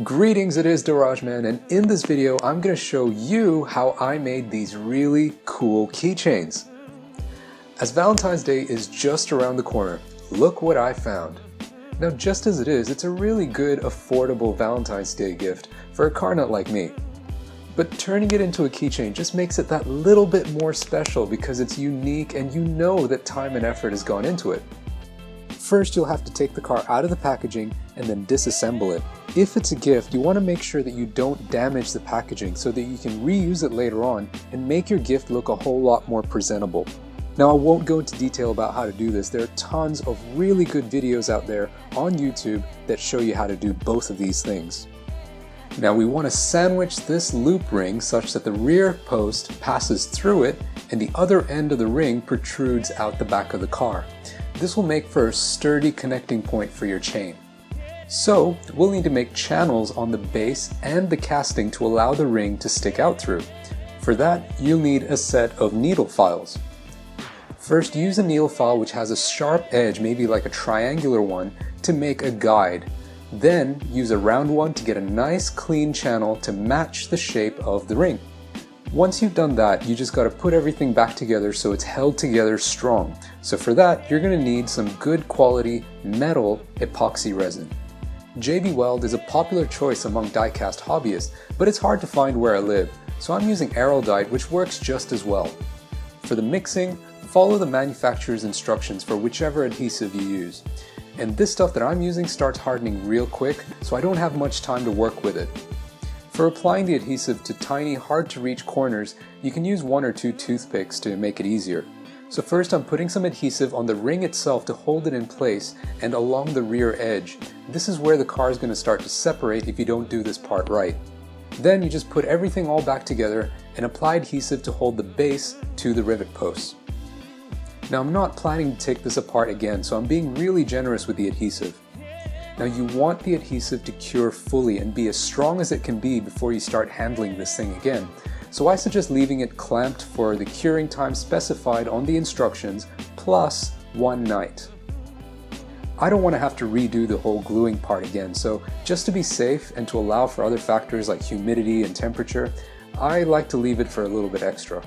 Greetings, it is darajman, and in this video I'm going to show you how I made these really cool keychains. As Valentine's Day is just around the corner, look what I found. Now just as it is, it's a really good, affordable Valentine's Day gift for a car nut like me. But turning it into a keychain just makes it that little bit more special because it's unique and you know that time and effort has gone into it. First, you'll have to take the car out of the packaging and then disassemble it. If it's a gift, you want to make sure that you don't damage the packaging so that you can reuse it later on and make your gift look a whole lot more presentable. Now, I won't go into detail about how to do this. There are tons of really good videos out there on YouTube that show you how to do both of these things. Now, we want to sandwich this loop ring such that the rear post passes through it and the other end of the ring protrudes out the back of the car. This will make for a sturdy connecting point for your chain. So, we'll need to make channels on the base and the casting to allow the ring to stick out through. For that, you'll need a set of needle files. First, use a needle file which has a sharp edge, maybe like a triangular one, to make a guide. Then, use a round one to get a nice clean channel to match the shape of the ring. Once you've done that, you just got to put everything back together so it's held together strong. So for that, you're going to need some good quality metal epoxy resin. JB Weld is a popular choice among diecast hobbyists, but it's hard to find where I live, so I'm using Aerolite, which works just as well. For the mixing, follow the manufacturer's instructions for whichever adhesive you use. And this stuff that I'm using starts hardening real quick, so I don't have much time to work with it. For applying the adhesive to tiny, hard-to-reach corners, you can use 1 or 2 toothpicks to make it easier. So first I'm putting some adhesive on the ring itself to hold it in place and along the rear edge. This is where the car is going to start to separate if you don't do this part right. Then you just put everything all back together and apply adhesive to hold the base to the rivet posts. Now I'm not planning to take this apart again, so I'm being really generous with the adhesive. Now you want the adhesive to cure fully and be as strong as it can be before you start handling this thing again. So I suggest leaving it clamped for the curing time specified on the instructions plus 1 night. I don't want to have to redo the whole gluing part again, so just to be safe and to allow for other factors like humidity and temperature, I like to leave it for a little bit extra.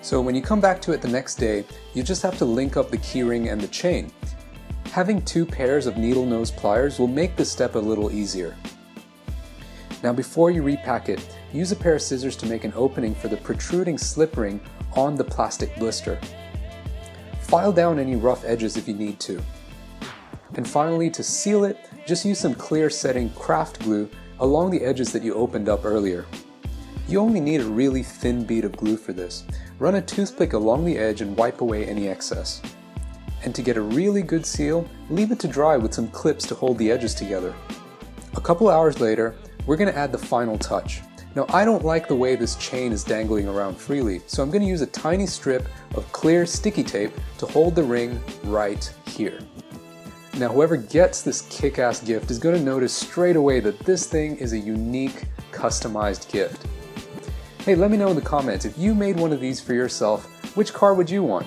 So when you come back to it the next day, you just have to link up the keyring and the chain. Having 2 pairs of needle nose pliers will make this step a little easier. Now before you repack it, use a pair of scissors to make an opening for the protruding slip ring on the plastic blister. File down any rough edges if you need to. And finally, to seal it, just use some clear setting craft glue along the edges that you opened up earlier. You only need a really thin bead of glue for this. Run a toothpick along the edge and wipe away any excess. And to get a really good seal, leave it to dry with some clips to hold the edges together. A couple hours later, we're going to add the final touch. Now I don't like the way this chain is dangling around freely, so I'm going to use a tiny strip of clear sticky tape to hold the ring right here. Now whoever gets this kick-ass gift is going to notice straight away that this thing is a unique, customized gift. Hey, let me know in the comments, if you made one of these for yourself, which car would you want?